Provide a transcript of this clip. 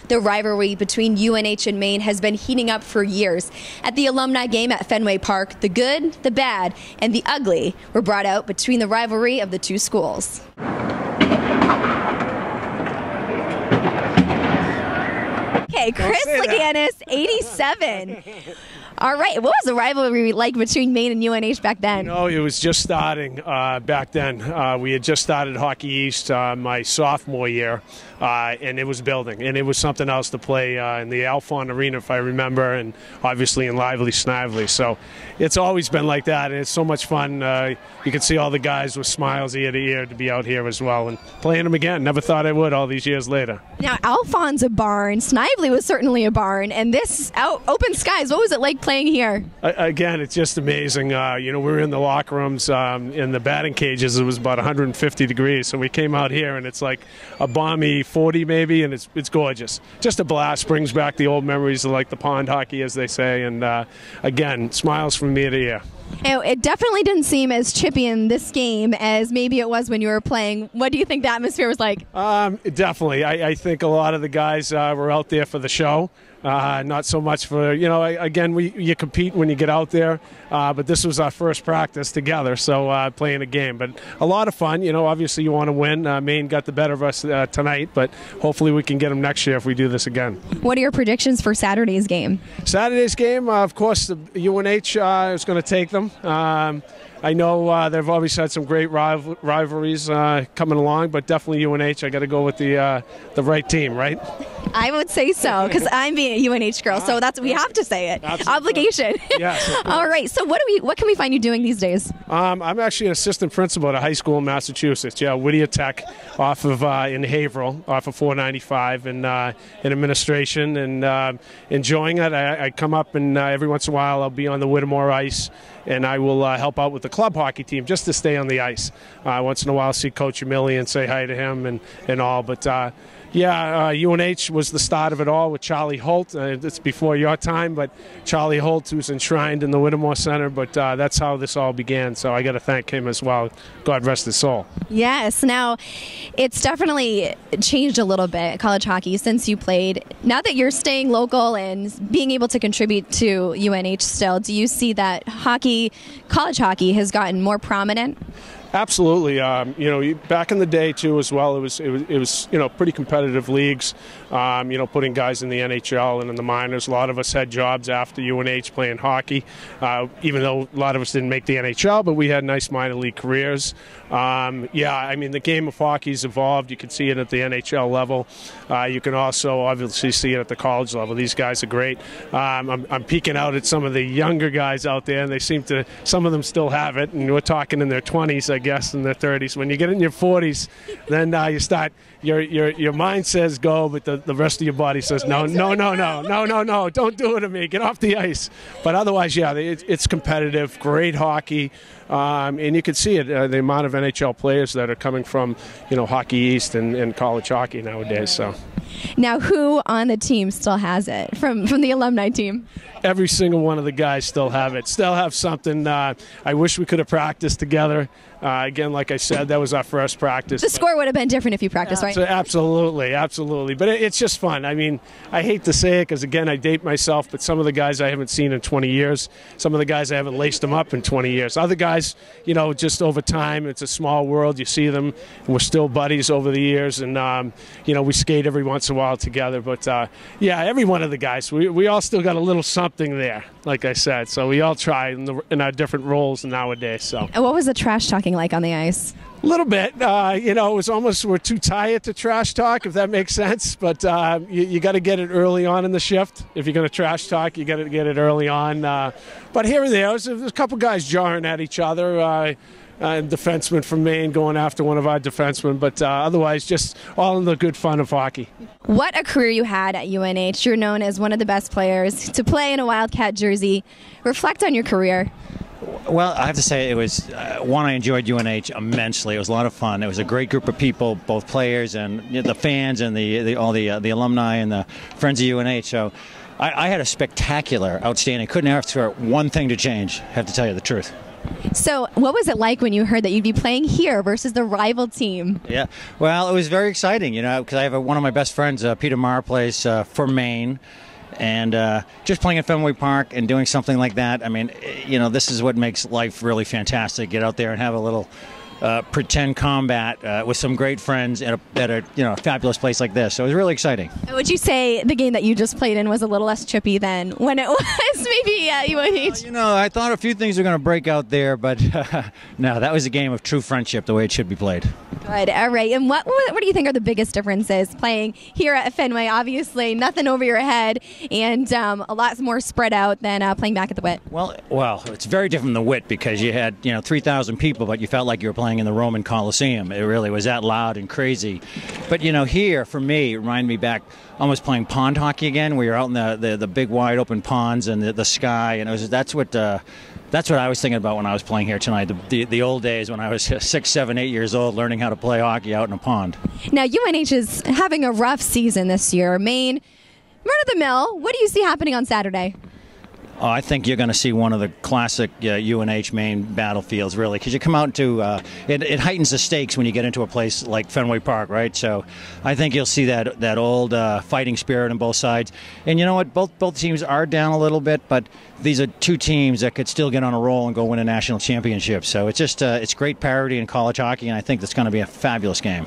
The rivalry between UNH and Maine has been heating up for years. At the alumni game at Fenway Park, the good, the bad, and the ugly were brought out between the rivalry of the two schools. Okay, Chris Laganas, 87. All right, what was the rivalry like between Maine and UNH back then? You know, it was just starting back then. We had just started Hockey East my sophomore year, and it was building. And it was something else to play in the Alfond Arena, if I remember, and obviously in Lively Snively. So it's always been like that, and it's so much fun. You can see all the guys with smiles ear to ear to be out here as well and playing them again. Never thought I would all these years later. Now, Alfond's a barn. Snively was certainly a barn. And this out open skies, what was it like playing here? Again, it's just amazing. You know, we were in the locker rooms, in the batting cages. It was about 150 degrees. So we came out here, and it's like a balmy 40 maybe, and it's gorgeous. Just a blast. Brings back the old memories of like the pond hockey, as they say. And again, smiles from ear to ear. It definitely didn't seem as chippy in this game as maybe it was when you were playing. What do you think the atmosphere was like? Definitely. I think a lot of the guys were out there for the show. Not so much for, you know, again, you compete when you get out there, but this was our first practice together, so playing a game. But a lot of fun. You know, obviously you want to win. Maine got the better of us tonight, but hopefully we can get them next year if we do this again. What are your predictions for Saturday's game? Saturday's game, of course, the UNH is going to take them. I know they've always had some great rivalries coming along, but definitely UNH. I got to go with the right team, right? I would say so, because I'm being a UNH girl, so we have to say it. Absolutely. Obligation. Yes. All right. So what can we find you doing these days? I'm actually an assistant principal at a high school in Massachusetts. Yeah, Whittier Tech, off of in Haverhill, off of 495, and in administration, and enjoying it. I come up, and every once in a while I'll be on the Whittemore ice, and I will help out with the club hockey team just to stay on the ice. Once in a while, see Coach Emilio and say hi to him and all. But UNH was the start of it all with Charlie Holt. It's before your time, but Charlie Holt, who's enshrined in the Whittemore Center. But that's how this all began. So I got to thank him as well. God rest his soul. Yes. Now, it's definitely changed a little bit, college hockey, since you played. Now that you're staying local and being able to contribute to UNH still, do you see that college hockey has gotten more prominent? Absolutely. You know, back in the day too, as well, it was you know, pretty competitive leagues. You know, putting guys in the NHL and in the minors. A lot of us had jobs after UNH playing hockey, even though a lot of us didn't make the NHL, but we had nice minor league careers. Yeah, I mean, the game of hockey's evolved. You can see it at the NHL level. You can also obviously see it at the college level. These guys are great. I'm peeking out at some of the younger guys out there, and they seem to, some of them still have it, and we're talking in their 20s, I guess, in their 30s. When you get in your 40s, then you start, your mind says go, but the rest of your body says no, don't do it to me, get off the ice. But otherwise, yeah, it's competitive, great hockey, and you can see it, the amount of NHL players that are coming from, you know, Hockey East and college hockey nowadays. So. Now, who on the team still has it from the alumni team? Every single one of the guys still have it, still have something. I wish we could have practiced together. Again, like I said, that was our first practice. The score would have been different if you practiced, right? Absolutely, absolutely. But it's just fun. I mean, I hate to say it because, again, I date myself, but some of the guys I haven't seen in 20 years. Some of the guys I haven't laced them up in 20 years. Other guys, you know, just over time, it's a small world. You see them, and we're still buddies over the years. And, you know, we skate every once in a while together. But, yeah, every one of the guys, we all still got a little something there, like I said. So we all try in our different roles nowadays. So. And what was the trash talking like on the ice? A little bit. You know, it was almost, we're too tired to trash talk, if that makes sense. But you got to get it early on in the shift. If you're going to trash talk, you got to get it early on. But here and there, there's a couple guys jarring at each other. Defenseman from Maine going after one of our defensemen, but otherwise just all in the good fun of hockey. What a career you had at UNH. You're known as one of the best players to play in a Wildcat jersey. Reflect on your career. Well, I have to say it was, one, I enjoyed UNH immensely. It was a lot of fun. It was a great group of people, both players and the fans and all the alumni and the friends of UNH. So I had a spectacular, outstanding, couldn't ask for one thing to change, I have to tell you the truth. So what was it like when you heard that you'd be playing here versus the rival team? Yeah, well, it was very exciting, because I have one of my best friends, Peter Marr, plays for Maine. And just playing at Fenway Park and doing something like that, I mean, this is what makes life really fantastic. Get out there and have a little pretend combat with some great friends at a fabulous place like this. So it was really exciting. Would you say the game that you just played in was a little less trippy than when it was maybe at UNH? I thought a few things were going to break out there, but no, that was a game of true friendship the way it should be played. Good. All right. And what do you think are the biggest differences playing here at Fenway? Obviously, nothing over your head and a lot more spread out than playing back at the Wit. Well, it's very different than the Wit because you had 3,000 people, but you felt like you were playing in the Roman Coliseum. It really was that loud and crazy. But here for me, it reminded me back almost playing pond hockey again. We were out in the big wide open ponds and the sky, and that's what I was thinking about when I was playing here tonight. The old days when I was 6, 7, 8 years old, learning how to play hockey out in a pond. Now UNH is having a rough season this year. Maine, run of the mill. What do you see happening on Saturday? Oh, I think you're going to see one of the classic UNH Maine battlefields, really, because you come out to it heightens the stakes when you get into a place like Fenway Park, right? So I think you'll see that old fighting spirit on both sides. And you know what? Both teams are down a little bit, but these are two teams that could still get on a roll and go win a national championship. So it's just it's great parity in college hockey, and I think that's going to be a fabulous game.